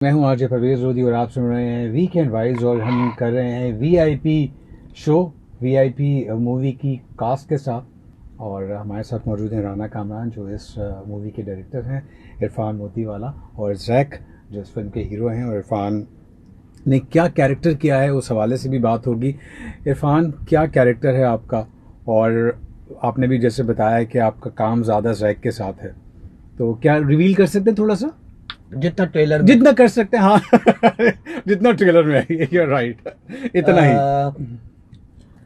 मैं हूं आरजे परवेज रोदी और आप सुन रहे हैं वीकेंड वाइज और हम कर रहे हैं वीआईपी शो वीआईपी मूवी की कास्ट के साथ। और हमारे साथ मौजूद हैं राना कामरान जो इस मूवी के डायरेक्टर हैं, इरफान मोतीवाला और जैक जो इस फिल्म के हीरो हैं। और इरफान ने क्या कैरेक्टर किया है उस हवाले से भी बात होगी। इरफान, क्या कैरेक्टर है आपका? और आपने भी जैसे बताया कि आपका काम ज़्यादा जैक के साथ है, तो क्या रिवील कर सकते हैं थोड़ा सा? जितना कर सकते हैं, हाँ। जितना ट्रेलर में है, you're राइट, इतना ही।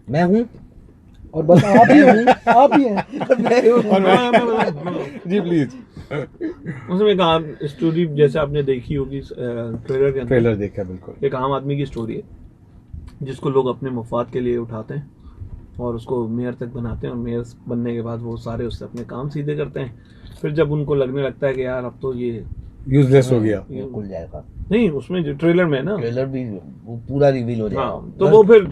मैं हूँ और बस आप ही हैं, आप ही हैं। जी प्लीज। उसमें एक आम स्टोरी जैसे आपने देखी होगी ट्रेलर के अंदर, ट्रेलर देखा बिल्कुल। एक आम आदमी की स्टोरी है जिसको लोग अपने मफाद के लिए उठाते हैं और उसको मेयर तक बनाते हैं, और मेयर बनने के बाद वो सारे उससे अपने काम सीधे करते हैं। फिर जब उनको लगने लगता है कि यार अब तो ये यूजलेस हो गया, ये खुल जाएगा। नहीं, उसमें जो ट्रेलर में है ना, ट्रेलर भी वो पूरा रिवील हो जाएगा। हाँ, तो वो फिर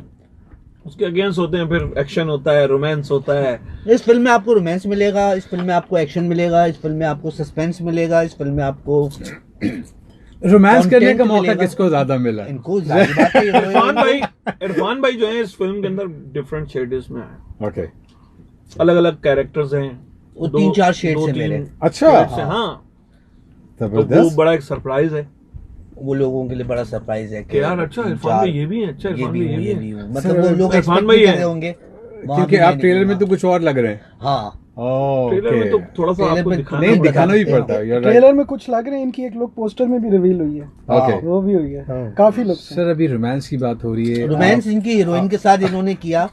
उसके अगेंस्ट होते हैं, फिर एक्शन होता है, रोमांस होता है। इस फिल्म में आपको रोमांस मिलेगा, इस फिल्म में आपको एक्शन मिलेगा, इस फिल्म में आपको सस्पेंस मिलेगा, इस फिल्म में आपको रोमांस करने का मौका मिलेगा। किसको ज्यादा मिला? इनको जाहिर बात है इरफान भाई जो है इस फिल्म के अंदर डिफरेंट शेड्स में है। ओके, अलग अलग कैरेक्टर्स हैं, वो 3-4 शेड्स हैं मेरे। अच्छा, हाँ, तो वो जबरदस्त। बड़ा एक सरप्राइज है वो लोगों के लिए बड़ा सरप्राइज है कि यार अच्छा इरफान भाई ये भी है, अच्छा ये इरफान भी भाई हूँ, ये ये भी भी है। हूँ। मतलब वो लोग इरफान एक्सपेक्ट भाई नहीं है। कर रहे होंगे, वहाँ क्योंकि भी आप मैं ट्रेलर में निकलूंगा। तो कुछ और लग रहे हैं। हाँ, ट्रेलर में तो थोड़ा सा ट्रेलर आपको में दिखाना नहीं, पड़ता है। दिखाना भी पड़ता है, you're right। ट्रेलर में कुछ लग रहे हैं, इनकी एक लोग पोस्टर में भी रिवील हुई है। ओके वो भी हुई है, काफी लोग थे। सर, अभी रोमांस की बात हो रही है। रोमांस इनकी हीरोइन के साथ इन्होंने किया।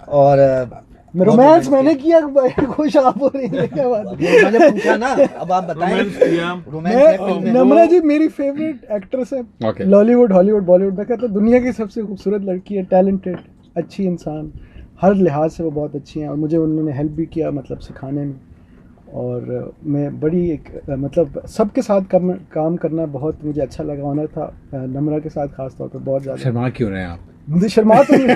और रोमांस मैंने किया, खुश आप हो रही है, क्या बात है? मैंने पूछा ना, अब आप बताएं। रोमांस किया। रोमांस है फिल्म मैं में। नम्रा जी मेरी फेवरेट एक्ट्रेस है। Okay। लॉलीवुड, हॉलीवुड, बॉलीवुड में कहता दुनिया की सबसे खूबसूरत लड़की है, टैलेंटेड, अच्छी इंसान, हर लिहाज से वो बहुत अच्छी हैं। और मुझे उन्होंने हेल्प भी किया, मतलब सिखाने में। और मैं बड़ी एक मतलब सबके साथ काम करना बहुत मुझे अच्छा लगा, ऑनर था। नम्रा के साथ खास तौर पर बहुत ज़्यादा। शर्मा क्यों रहे हैं आप? मुझे शर्मा तो नहीं।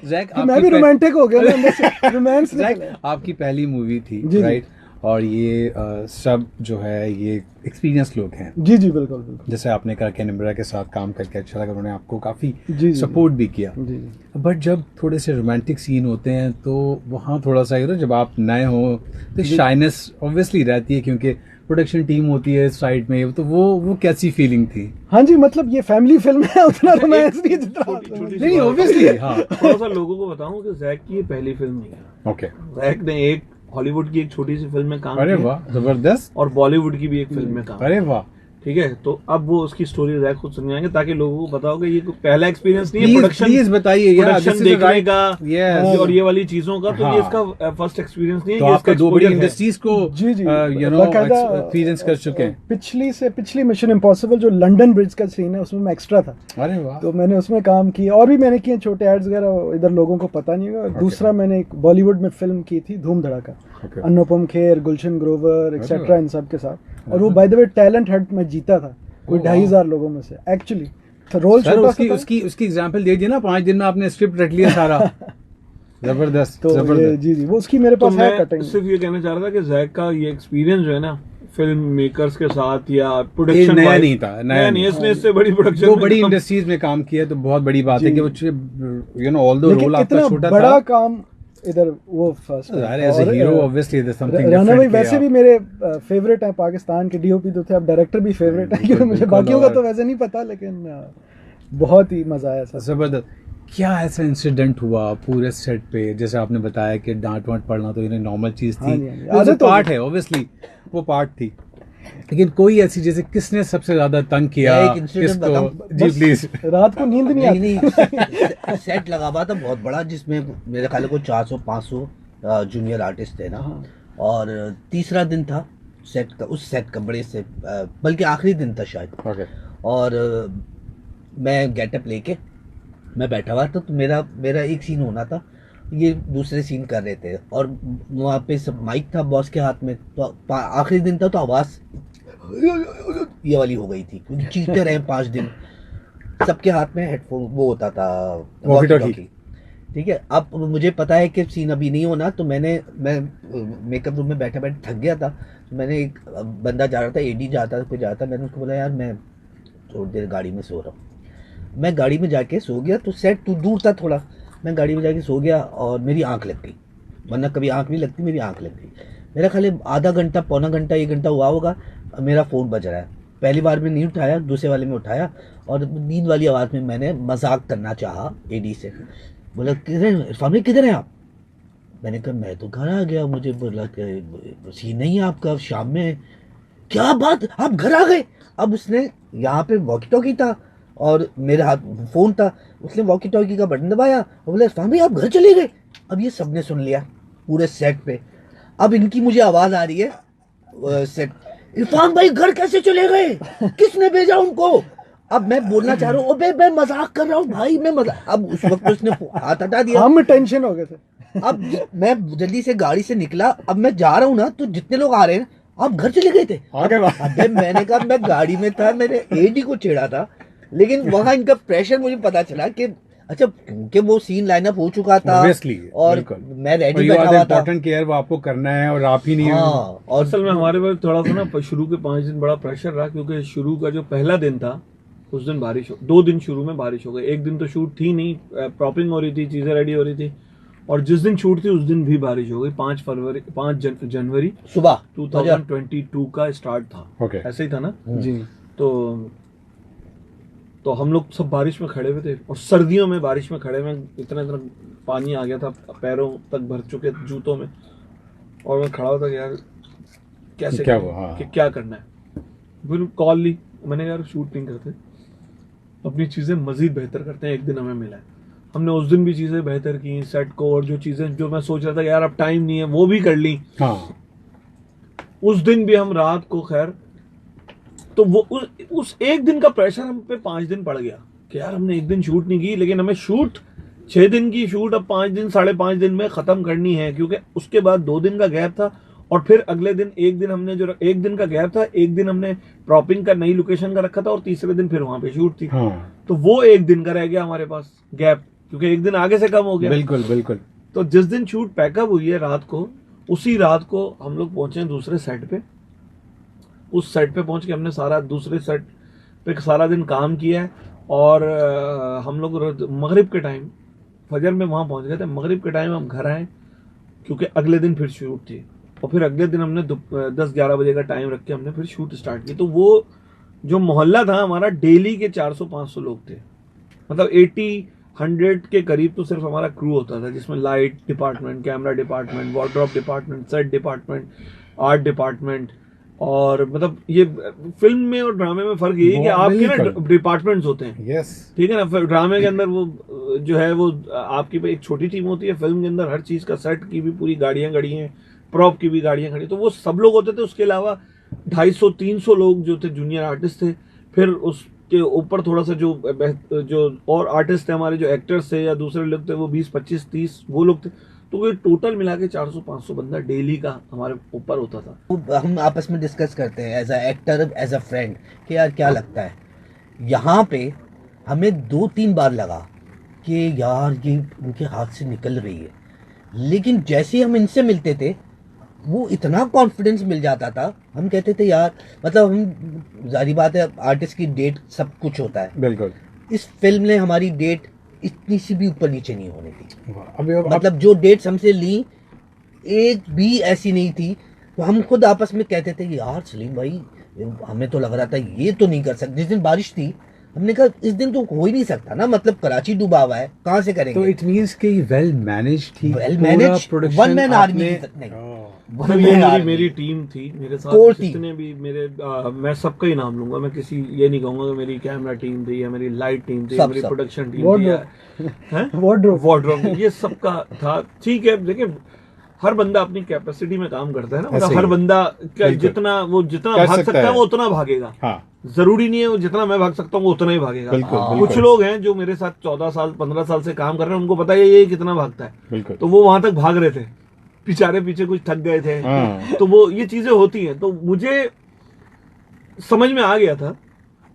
जैक, तो मैं भी रोमांटिक हो गया ना, अंदर से रोमांस जैक, निकला। आपकी पहली मूवी थी, जी, राइट? और ये सब जो है ये एक्सपीरियंस लोग हैं। जी जी, बिल्कुल बिल्कुल। जैसे आपने कहा कि निम्रा के साथ काम करके अच्छा लगा, उन्होंने आपको काफ़ी जी, जी। सपोर्ट भी किया। जी जी। बट जब थोड़े से रोमांटिक सीन होते हैं तो वहाँ थोड़ा सा जब आप नए हो तो शाइनेस ऑब्वियसली रहती है, क्योंकि प्रोडक्शन टीम होती है इस साइड में, तो वो कैसी फीलिंग थी? हाँ जी, मतलब ये फैमिली फिल्म है, उतना रोमांस नहीं है जितना। छोटी सी नहीं, बात- ऑब्वियसली, हाँ। थोड़ा सा लोगों को बताऊं कि जैक की ये पहली फिल्म नहीं है। ओके, जैक ने एक हॉलीवुड की एक छोटी सी फिल्म में काम अरे किया वाह, जबरदस्त। और बॉलीवुड की भी एक फिल्म में काम अरे वाह, ठीक है। तो अब वो उसकी स्टोरी जैक खुद सुनाएंगे ताकि लोगों को पता हो कि ये कोई पहला एक्सपीरियंस नहीं है प्लीज बताइए यार, प्रोडक्शन this is देखने right- का Yes। और ये वाली चीजों का। तो हाँ। ये इसका फर्स्ट एक्सपीरियंस नहीं है, तो ये आपका इसका दो बड़ी exposure है। इंडस्ट्रीज को जी जी, बाकायदा एक्सपीरियंस कर चुके हैं। पिछली मिशन इम्पॉसिबल जो लंदन ब्रिज का सीन है उसमें मैं एक्स्ट्रा था, अरे वाह, तो मैंने उसमें काम किया। और भी मैंने किए छोटे एड्स वगैरह, इधर लोगों को पता नहीं होगा। दूसरा मैंने एक बॉलीवुड में फिल्म की थी, धूम धड़ाका, Okay। अनुपम खेर, गुलशन ग्रोवर एक्सेट्रा, वाह। इन सब के साथ। और वो by the way talent Hunt में जीता था, कोई वाह। 2,500 लोगों में से एक्चुअली। रोल सर छोटा उसकी सा था। उसकी एग्जांपल दे दिए ना, 5 दिन में आपने स्क्रिप्ट रट लिया सारा। जबरदस्त, तो ये जबरदस्त। जी जी, वो उसकी मेरे तो पास है मैं कटिंग। सिर्फ ये कहना चाह रहा था कि जैक का ये एक्सपीरियंस जो है ना फिल्म मेकर्स के साथ या ये प्रोडक्शन नया नहीं था, नया नहीं, नहीं। इसने इससे बड़ी प्रोडक्शन दो बड़ी इंडस्ट्रीज में काम किया है तो बहुत बड़ी बात है जी। कि वो ऑल्दो लेकिन रोल आपका इतना छोटा बड़ा था। काम इधर वो first as a hero obviously there something Rana भाई वैसे भी मेरे फेवरेट हैं, पाकिस्तान के डीओपी तो थे, अब डायरेक्टर भी फेवरेट है, क्योंकि मुझे बिल्कुल, बाकियों का और- तो वैसे नहीं पता, लेकिन बहुत ही मजा आया सर। जबरदस्त। क्या ऐसा इंसिडेंट हुआ पूरे सेट पे? जैसे आपने बताया कि डांट वांट पड़ना तो इन्हें नॉर्मल चीज थी, हाँ जी, हाँ जी। वो आदत तो हो पार्ट गई। है ऑब्वियसली, वो पार्ट थी। लेकिन कोई ऐसी जैसे किसने सबसे ज्यादा तंग किया मैं एक incident किसको? बताऊं? जी प्लीज। रात को नींद नहीं आती। नहीं सेट लगा हुआ था बहुत बड़ा, जिसमें मेरे ख्याल को 400-500 जूनियर आर्टिस्ट थे ना। हाँ। और तीसरा दिन था सेट का, उस सेट का बड़े से बल्कि आखिरी दिन था शायद। ओके, और मैं गेटअप लेके मैं बैठा हुआ था, तो मेरा एक सीन होना था, ये दूसरे सीन कर रहे थे। और वहाँ पे सब माइक था बॉस के हाथ में, तो आखिरी दिन था तो आवाज़ ये वाली हो गई थी, क्योंकि चीखते रहे 5 दिन। सबके हाथ में हेडफोन वो होता था, Walkie-talkie। ठीक है। अब मुझे पता है कि सीन अभी नहीं होना, तो मैं मेकअप रूम में बैठे बैठे थक गया था। तो मैंने एक बंदा जा रहा था, एडी जाता था, कोई जाता, मैंने उसको बोला यार मैं थोड़ी देर गाड़ी में सो रहा हूँ। मैं गाड़ी में जाके सो गया, तो सेट तो दूर था थोड़ा, मैं गाड़ी में जाके सो गया और मेरी आंख लग गई, वरना कभी आंख नहीं लगती, मेरी आंख लग गई। मेरा खाली आधा घंटा, पौना घंटा, 1 घंटा हुआ होगा, मेरा फ़ोन बज रहा है। पहली बार में नहीं उठाया, दूसरे वाले में उठाया और नींद वाली आवाज़ में मैंने मजाक करना चाहा एडी से, बोला किधर स्वामी, किधर हैं आप? मैंने कहा मैं तो घर आ गया, मुझे बोला सीन नहीं है आपका, शाम में। क्या बात, आप घर आ गए? अब उसने यहाँ पे वॉकी टॉकी था और मेरे हाथ फ़ोन था, उसने वॉकी टॉकी का बटन दबाया और बोला स्वामी आप घर चले गए। अब ये सबने सुन लिया पूरे सेट पे। अब इनकी मुझे आवाज़ आ रही है सेट, इरफान भाई घर कैसे चले गए, किसने भेजा उनको? अब मैं बोलना चाह रहा हूँ, अबे मैं मजाक कर रहा हूँ भाई, मैं मजाक। अब उस वक्त उसने हाथ हटा दिया, हम टेंशन हो गए थे। अब मैं जल्दी से गाड़ी से निकला, अब मैं जा रहा हूँ ना, तो जितने लोग आ रहे हैं, आप घर चले गए थे? अबे मैंने कहा मैं गाड़ी में था, मैंने एडी को छेड़ा था, लेकिन वहां इनका प्रेशर मुझे पता चला कि अच्छा, क्योंकि वो सीन लाइनअप हो चुका था और मैं रेडी बैठा हुआ था, इम्पोर्टेंट केयर वो आपको करना है और आप ही नहीं। हाँ, और असल में हमारे पास थोड़ा सा ना शुरू के 5 दिन बड़ा प्रेशर रहा, क्योंकि शुरू का जो पहला दिन था उस दिन बारिश हो, 2 दिन शुरू में बारिश हो गई। एक दिन तो शूट थी नहीं, प्रॉपिंग हो रही थी, चीजें रेडी हो रही थी, और जिस दिन शूट थी उस दिन भी बारिश हो गई। 5 जनवरी सुबह 2022 का स्टार्ट था, ऐसे ही था ना जी। तो हम लोग सब बारिश में खड़े हुए थे, और सर्दियों में बारिश में खड़े में इतना पानी आ गया था, पैरों तक भर चुके जूतों में, और मैं खड़ा होता कि यार कैसे क्या हुआ, कि क्या करना है। फिर कॉल ली, मैंने यार शूट नहीं करते, अपनी चीजें मजीद बेहतर करते हैं, एक दिन हमें मिला है। हमने उस दिन भी चीजें बेहतर की सेट को, और जो चीजें जो मैं सोच रहा था कि यार अब टाइम नहीं है वो भी कर ली। उस दिन भी हम रात को, खैर तो वो उस एक दिन का प्रेशर हम पे 5 दिन पड़ गया कि यार हमने एक दिन शूट नहीं की, लेकिन हमें शूट 6 दिन की शूट अब 5 दिन 5.5 दिन में खत्म करनी है, क्योंकि उसके बाद 2 दिन का गैप था, और फिर अगले दिन एक दिन हमने जो 1 दिन का गैप था, 1 दिन हमने प्रॉपिंग का नई लोकेशन का रखा था, और तीसरे दिन फिर वहां पे शूट थी। तो वो 1 दिन का रह गया हमारे पास गैप, क्योंकि 1 दिन आगे से कम हो गया। बिल्कुल बिल्कुल। तो जिस दिन शूट पैकअप हुई है रात को, उसी रात को हम लोग पहुंचे दूसरे सेट पे। उस सेट पे पहुंच के हमने सारा दूसरे सेट पे सारा दिन काम किया है, और हम लोग मगरिब के टाइम, फजर में वहां पहुंच गए थे, मगरिब के टाइम हम घर आए, क्योंकि अगले दिन फिर शूट थी, और फिर अगले दिन हमने 10-11 बजे का टाइम रख के हमने फिर शूट स्टार्ट की। तो वो जो मोहल्ला था हमारा, डेली के 400-500 लोग थे, मतलब 80-100 के करीब तो सिर्फ हमारा क्रू होता था, जिसमें light department, camera department, wardrobe department, set department, art department, और मतलब ये फिल्म में और ड्रामे में फर्क ये है कि आपके ना डिपार्टमेंट्स होते हैं। यस, ठीक है ना। ड्रामे के अंदर वो जो है वो आपकी एक छोटी टीम होती है, फिल्म के अंदर हर चीज का, सेट की भी पूरी गाड़ियां खड़ी हैं, प्रॉप की भी गाड़ियां खड़ी, तो वो सब लोग होते थे। उसके अलावा 250-300 लोग जो थे जूनियर आर्टिस्ट थे, फिर उसके ऊपर थोड़ा सा जो और आर्टिस्ट थे हमारे, जो एक्टर्स थे या दूसरे लोग थे, वो 20-25-30 वो लोग थे। तो ये टोटल मिला के 400-500 बंदा डेली का हमारे ऊपर होता था। हम आपस में डिस्कस करते हैं as a actor, as a friend, कि यार क्या लगता है, यहाँ पे हमें 2-3 बार लगा कि यार ये उनके हाथ से निकल रही है, लेकिन जैसे ही हम इनसे मिलते थे वो इतना कॉन्फिडेंस मिल जाता था, हम कहते थे यार, मतलब हम, जारी बात है आर्टिस्ट की डेट सब कुछ होता है, बिल्कुल। इस फिल्म ने हमारी डेट इतनी सी भी ऊपर नीचे नहीं होने दी। अब मतलब जो डेट्स हमसे ली एक भी ऐसी नहीं थी, तो हम खुद आपस में कहते थे यार सलीम भाई, हमें तो लग रहा था ये तो नहीं कर सकते। जिस दिन बारिश थी हमने कहा इस दिन तो हो ही नहीं सकता ना, मतलब कराची डूबा हुआ है, कहाँ से करेंगे। तो इट मींस कि वेल मैनेज थी, well manage, one man army नहीं, मेरी टीम थी, मेरे साथ जितने भी मेरे मैं सबका ही नाम लूंगा, मैं किसी ये नहीं कहूंगा कि मेरी कैमरा टीम थी या मेरी लाइट टीम थी, मेरी प्रोडक्शन टीम थी, वार्डरोब, ये सबका था। ठीक है, देखिए हर बंदा अपनी कैपेसिटी में काम करता है ना, मतलब हर बंदा जितना भाग सकता है वो उतना भागेगा। जरूरी नहीं है वो जितना मैं भाग सकता हूँ वो उतना ही भागेगा। कुछ लोग हैं जो मेरे साथ 14 साल 15 साल से काम कर रहे हैं, उनको पता है ये कितना भागता है, तो वो वहां तक भाग रहे थे, बेचारे पीछे कुछ थक गए थे। तो वो ये चीजें होती हैं। तो मुझे समझ में आ गया था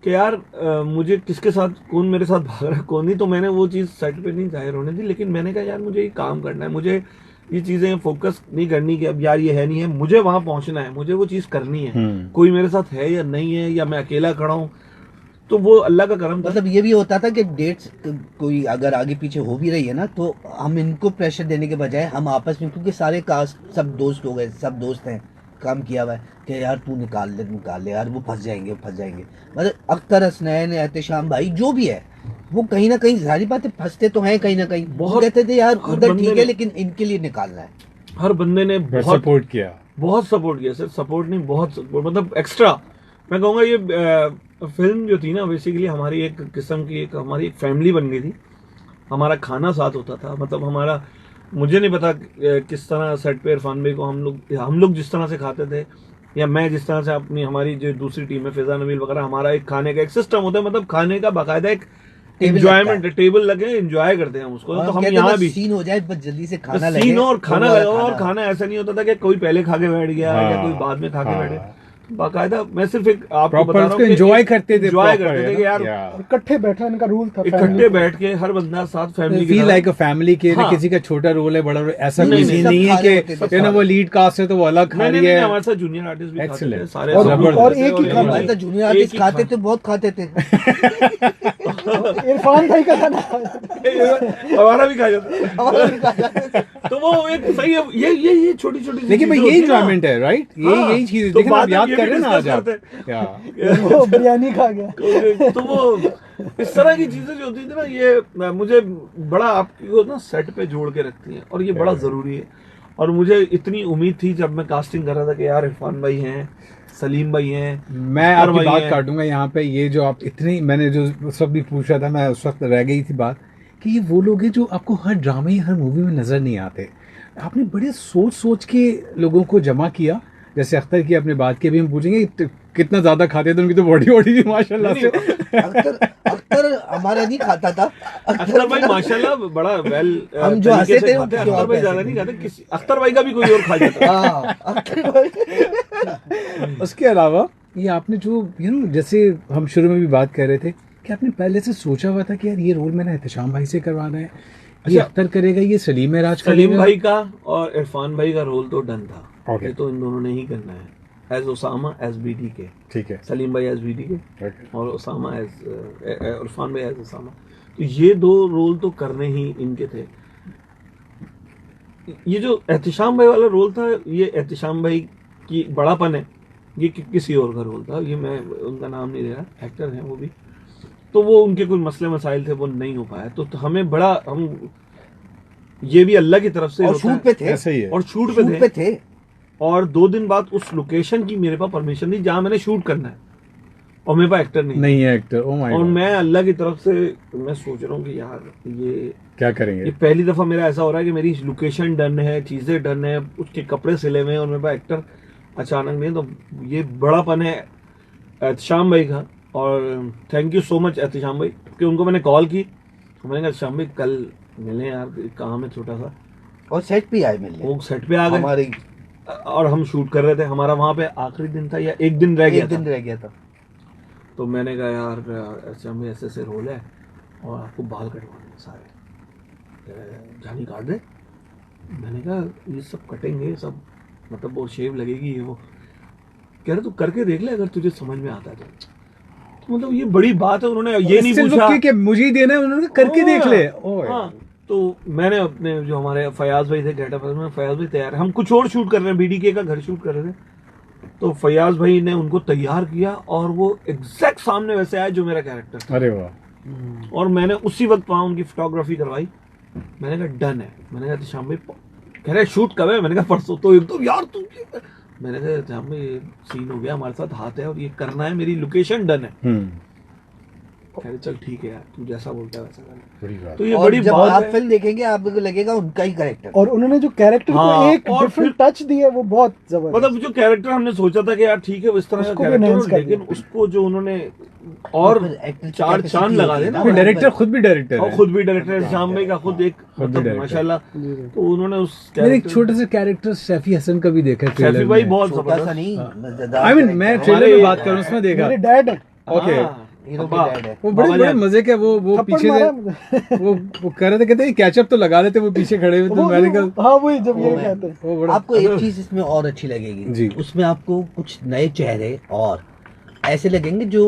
कि यार मुझे किसके साथ, कौन मेरे साथ भाग रहा है कौन नहीं। तो मैंने वो चीज सेट पे नहीं जाहिर होने दी, लेकिन मैंने कहा यार मुझे ये काम करना है, मुझे ये चीजें फोकस नहीं करनी कि अब यार ये है नहीं है, मुझे वहां पहुंचना है, मुझे वो चीज करनी है, कोई मेरे साथ है या नहीं है, या मैं अकेला खड़ा हूं। तो वो अल्लाह का करम था। मतलब ये भी होता था कि डेट्स कोई अगर आगे पीछे हो भी रही है ना, तो हम इनको प्रेशर देने के बजाय हम आपस में, क्योंकि सारे कास्ट सब दोस्त हो गए, सब दोस्त हैं, काम किया हुआ है कि यार तू निकाल ले यार, वो फंस जाएंगे। मतलब अख्तर, हसनैन, एहतेशाम भाई जो भी है, वो कहीं ना कहीं सारी बातें फंसते तो हैं कहीं ना कहीं। बहुत- वो कहते थे यार हर उधर बंदे ठीक है ने- लेकिन इनके लिए निकालना है। हर बंदे ने बहुत सपोर्ट किया। बहुत सपोर्ट किया सर, सपोर्ट नहीं बहुत support, मतलब एक्स्ट्रा मैं कहूँगा ये फिल्म जो थी ना बेसिकली हमारी एक किस्म की हमारी एक फैमिली बन गई थी। हमारा खाना साथ होता था, मतलब हमारा, मुझे नहीं पता किस तरह सेट पे इरफान भाई को हम लोग जिस तरह से खाते थे, या मैं जिस तरह से अपनी, हमारी जो दूसरी टीम है फिजा नबील वगैरह, हमारा एक खाने का एक सिस्टम होता है, मतलब खाने का बाकायदा एक टेबल एंजॉयमेंट, टेबल लगे एंजॉय करते हैं हम उसको। और तो हम कहते यहाँ बस भी सीन हो जाए, बस जल्दी से खाना बस लगे, सीन और तो खाना वो वाला लगा, और खाना ऐसा नहीं होता था कि कोई पहले खा के बैठ गया या कोई बाद में खा के बैठे। बाकायदा मैं सिर्फ एक आपको Proper बता रहा हूँ उसको कि enjoy करते थे, enjoy proper, करते है थे ना? कि यार Yeah. इकट्ठे बैठना इनका रूल था। इकट्ठे बैठ के हर बंदा साथ family feel like a family के हाँ। किसी का छोटा रोल है, बड़ा रोल, ऐसा नहीं, किसी नहीं, नहीं सब है खा रहे होते कि थे, you know, वो लीड कास्ट है तो वो अलग खा रही है। हमारे साथ जूनियर आर्टिस्ट भी खाते थे Excellent. सारे, और- सब लोग और खाते थे, एक ही ये खाना। हमारे तो जूनियर आर्टिस्ट खाते थे, बहुत खाते थे। इरफान भाई का था ना। हमारा भी खा जाता तो वो एक सही है, ये छोटी छोटी लेकिन भाई ये enjoyment है, right? यही चीज है। तो देखिए आप बाद में याद ये कर भी रहे हैं ना आज discuss आप। करते हैं। Yeah. वो बिरयानी खा गया। तो वो इस तरह की चीजें जो होती थी ना, ये मुझे बड़ा आपको ना सेट पे जोड़ के रखती हैं, और ये बड़ा जरूरी है। और मुझे इतनी उम्मीद थी जब मैं कास्टिंग कर रहा था कि यार इरफान भाई हैं, सलीम भाई हैं, मैं अख्तर आपकी भाई बात हैं। काटूंगा यहाँ पे। ये जो आप इतनी, मैंने जो उस वक्त भी पूछा था, मैं उस वक्त रह गई थी बात कि ये वो लोग हैं जो आपको हर ड्रामे हर मूवी में नजर नहीं आते। आपने बड़े सोच सोच के लोगों को जमा किया। जैसे अख्तर की आपने बात की, अभी हम पूछेंगे कितना ज्यादा खाते थे, उनकी तो बॉडी वॉडी थी माशाल्लाह से। अख्तर हमारा नहीं खाता था। अख्तर भाई माशाल्लाह बड़ा वेल हम जो हंसे थे, अख्तर भाई ज्यादा नहीं खाते, अख्तर भाई का भी कोई और खा जाता। हाँ, अख्तर भाई। उसके अलावा ये आपने जो जैसे हम शुरू में भी बात कर रहे थे कि आपने पहले से सोचा हुआ था कि यार ये रोल मैंने एहतशाम भाई से करवाना है, ये अच्छा। अख्तर करेगा, ये सलीम महराज सलीम करेगा। भाई का और इरफान भाई का रोल तो डन था। Okay. ये तो इन दोनों ने ही करना है, एज ओसामा एज बीडी के, ठीक है। सलीम भाई एज बीडी के Okay. और ओसामा एज इरफान भाई एज ओसामा। तो ये दो रोल तो करने ही इनके थे। ये जो एहतिशाम भाई वाला रोल था, ये एहतिशाम भाई की बड़ापन है, ये किसी और का रोल था। ये मैं उनका नाम नहीं ले रहा, एक्टर हैं वो भी, तो वो उनके कुछ मसले मसाइल थे, वो नहीं हो पाया। तो हमें बड़ा, हम ये भी अल्लाह की तरफ से और होता शूट है। पे थे, ऐसा ही है। और शूट शूट पे पे थे। थे। और 2 दिन बाद उस लोकेशन की मेरे पास परमिशन नहीं जहां मैंने शूट करना है, और मेरे पास एक्टर नहीं है एक्टर। ओ माय और गॉड, मैं अल्लाह की तरफ से मैं सोच रहा हूँ कि यार ये क्या करेंगे? पहली दफा मेरा ऐसा हो रहा है कि मेरी लोकेशन डन है, चीजें डन है, उसके कपड़े सिले हुए हैं, और मेरे पास एक्टर अचानक नहीं। तो ये बड़ापन है एहतिशाम भाई का। और thank you so much Ehtisham भाई, कि उनको मैंने कॉल की, मैंने कहा एहतिशाम भाई कल मिले यार, काम है छोटा सा। और सेट पे आए मिलने, वो सेट पे आ गए हमारे और हम शूट कर रहे थे। हमारा वहां पे आखिरी दिन था या एक दिन रह गया एक दिन था। रह गया था। तो मैंने कहा यार एहतिशाम भाई ऐसे ऐसे रोल है और आपको बाल कटवाने हैं सारे, जानी काट दे। मैंने कहा ये सब कटेंगे सब, मतलब वो शेव लगेगी ये वो। कह रहे तू करके देख ले अगर तुझे समझ में आता है तो मतलब ये बड़ी बात है। उन्होंने ये नहीं Still पूछा वो कि मुझे ही देना है, उन्होंने कहा, करके देख ले। ओए। हाँ, तो मैंने अपने जो हमारे फयाज भाई थे गेटअप में, फयाज भाई तैयार है, हम कुछ और शूट कर रहे हैं, बीडीके का घर शूट कर रहे थे। तो फयाज भाई ने उनको तैयार किया और वो एग्जैक्ट सामने वैसे आए जो मेरा कैरेक्टर था। अरे वाह। और मैंने उसी वक्त वहां उनकी फोटोग्राफी करवाई। मैंने कहा डन है। मैंने कहा शाम भाई कह रहे शूट कब है? मैंने कहा परसों। तो एकदम यार तू, मैंने कहा शाम भाई ये सीन हो गया, हमारे साथ हाथ है और ये करना है, मेरी लोकेशन डन है। कह रहे चल ठीक है यार, तू जैसा बोलता है वैसा कर। बड़ी बात। तो ये और बड़ी जब बात आप है। फिल्म देखेंगे आपको लगेगा उनका ही कैरेक्टर। और उन्होंने जो कैरेक्टर हाँ, को एक और डिफरेंट टच दिया वो बहुत जबरदस्त। मतलब जो कैरेक्टर हमने सोचा था कि यार ठीक है इस तरह का उसको भी कैरेक्टर, enhance कर लेकिन दिया। उसको जो उन्होंने और एक्टर की चार capacity चांद लगा होती है देना। ना। डायरेक्टर खुद भी डायरेक्टर और है। खुद भी डायरेक्टर शाम भाई का खुद एक खुद भी मतलब director। माशाल्लाह। तो उन्होंने उस मैंने एक छोटे से कैरेक्टर सैफी हसन का भी देखा है सैफी ट्रेलर भाई में। बहुत छोटा सा जबरदस्त। नहीं, आई मीन मैं ट्रेलर में बात करूं, उसमें देखा। मेरे डैड है, ओके। हाँ, हीरो अब्बा। के डैड है। वो बड़े बाबा बड़े जान। मजे के वो थप्पड़ पीछे मारा से मुझे। वो कर रहे थे, कहते कैचअप तो लगा लेते, वो पीछे खड़े हुए। तो मैंने कहा हाँ वही जब ये वो कहते हैं। वो बड़ा आपको एक चीज इसमें और अच्छी लगेगी जी। उसमें आपको कुछ नए चेहरे और ऐसे लगेंगे जो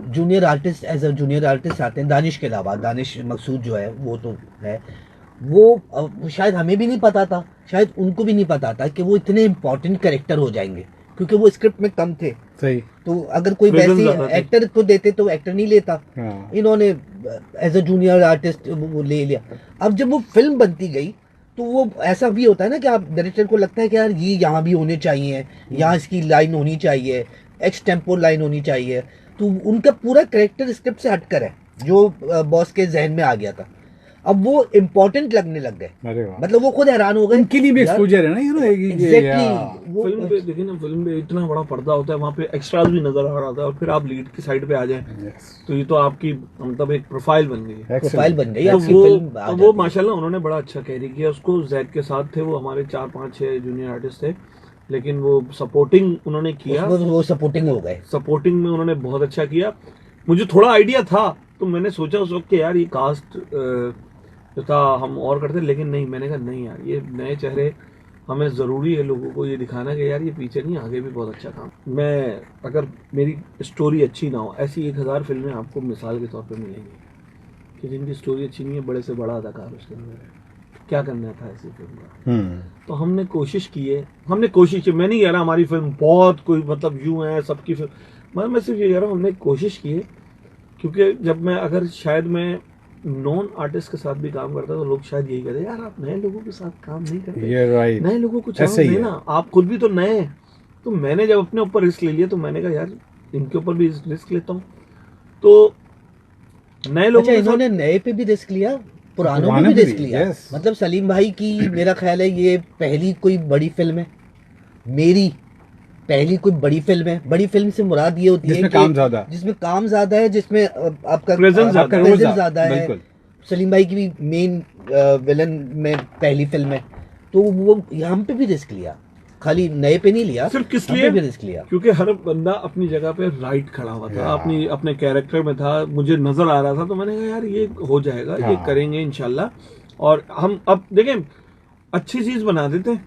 junior artist as a junior artist आते हैं, दानिश के अलावा, दानिश मकसूद जो है वो तो है, वो शायद हमें भी नहीं पता था, शायद उनको भी नहीं पता था कि वो इतने इम्पोर्टेंट कैरेक्टर हो जाएंगे, क्योंकि वो स्क्रिप्ट में कम थे। सही। तो अगर कोई Presence वैसे ज्यादा थे। एक्टर को देते तो एक्टर नहीं लेता, हाँ। इन्होंने एज अ जूनियर आर्टिस्ट वो ले लिया। अब जब वो फिल्म बनती गई तो वो ऐसा भी होता है ना कि आप डायरेक्टर को लगता है कि यार ये यहाँ भी होने चाहिए, यहाँ इसकी लाइन होनी चाहिए, एक्स टेम्पो लाइन होनी चाहिए, तो उनका पूरा कैरेक्टर स्क्रिप्ट से हटकर है जो बॉस के जहन में आ गया था। अब वो इम्पोर्टेंट लगने लग गए, अरे वाह। मतलब वो खुद हैरान हो गए। उनके लिए भी यार, एक्सपोजर है ना, यू नो। एग्जैक्टली वो फिल्म पे देखिए ना, फिल्म पे इतना बड़ा पर्दा होता है, वहाँ पे एक्स्ट्राज भी नजर आ रहा था, और फिर आप लीड की साइड पे आ जाए तो ये तो आपकी मतलब एक प्रोफाइल बन गई है। प्रोफाइल बन गई तो आपकी वो फिल्म आ वो जाती है। माशाल्लाह उन्होंने बड़ा अच्छा कैरी किया उसको। जैक के साथ थे वो, हमारे 4-5-6 जूनियर आर्टिस्ट थे, लेकिन वो सपोर्टिंग उन्होंने किया, उसमें वो सपोर्टिंग हो गए। सपोर्टिंग में उन्होंने बहुत अच्छा किया। मुझे थोड़ा आइडिया था तो मैंने सोचा उस वक्त कि यार ये कास्ट जो था हम और करते, लेकिन नहीं, मैंने कहा नहीं यार, ये नए चेहरे, हमें ज़रूरी है लोगों को ये दिखाना कि यार ये पीछे नहीं, आगे भी बहुत अच्छा काम। मैं अगर मेरी स्टोरी अच्छी ना हो, ऐसी 1000 फिल्में आपको मिसाल के तौर पे मिलेंगी कि जिनकी स्टोरी अच्छी नहीं है, बड़े से बड़ा अदाकार उसके अंदर है, क्या करना था ऐसी फिल्म का। तो हमने कोशिश की है, मैं नहीं कह रहा हमारी फिल्म बहुत कोई मतलब यूं है सबकी फिल्म, मैं सिर्फ ये कह रहा हूँ हमने कोशिश की है, क्योंकि जब मैं अगर शायद मैं नॉन आर्टिस्ट के साथ भी काम करता तो लोग शायद यही कहते यार आप नए लोगों के साथ काम नहीं करते, ये राइट, नए लोगों को चांस ऐसे ही है। देना, आप खुद भी तो नए हैं। तो मैंने जब अपने ऊपर रिस्क ले लिया तो मैंने कहा यार इनके ऊपर भी रिस्क लेता हूँ। तो नए लोगों अच्छा, के इन्होंने साथ नए पे भी रिस्क लिया, पुरानों पुराने पे भी पे रिस्क भी, लिया। yes। मतलब सलीम भाई की मेरा ख्याल है ये पहली कोई बड़ी फिल्म है, मेरी पहली कोई बड़ी फिल्म है। बड़ी फिल्म से मुराद ये होती है जिसमें कि काम ज्यादा, जिसमें काम ज्यादा है, जिसमें आपका Presence ज्यादा आपका है। रोल presence ज्यादा है। बिल्कुल। सलीम भाई की भी मेन विलन में पहली फिल्म है, तो वो यहाँ पे भी रिस्क लिया, खाली नए पे नहीं लिया, सिर्फ किस यहाँ लिए? पे भी रिस्क लिया। क्योंकि हर बंदा अपनी जगह पे राइट खड़ा हुआ था, Yeah। अपनी अपने कैरेक्टर में था, मुझे नजर आ रहा था, तो मैंने कहा यार ये हो जाएगा, ये हाँ। करेंगे इंशाल्लाह। और हम अब देखें अच्छी चीज बना देते हैं,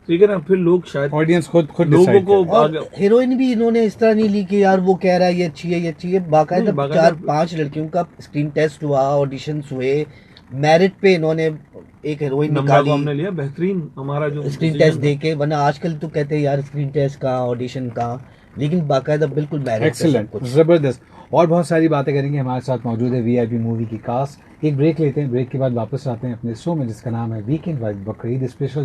ठीक है ना, फिर लोग शायद ऑडियंस खुद लोगों decide को करे। और हीरोइन भी इन्होंने इस तरह नहीं ली कि यार वो कह रहा है ये अच्छी है, ये अच्छी है। बाकायदा नहीं, बाकायदा- 4-5 लड़कियों का स्क्रीन टेस्ट हुआ, ऑडिशंस हुए, मेरिट पे इन्होंने एक हीरोइन नंबर को हमने निकाली लिया बेहतरीन, हमारा जो स्क्रीन decision टेस्ट था। दे के। वरना आजकल तो कहते हैं यार स्क्रीन टेस्ट का, ऑडिशन का, लेकिन बाकायदा बिल्कुल मेरिट पे सब एक्सीलेंट, कुछ। जबरदस्त। और बहुत सारी बातें करेंगे। हमारे साथ मौजूद है वीआईपी मूवी की कास्ट। एक ब्रेक लेते हैं, ब्रेक के बाद वापस आते हैं अपने शो में जिसका नाम है वीकेंड वाइब बकरीद स्पेशल।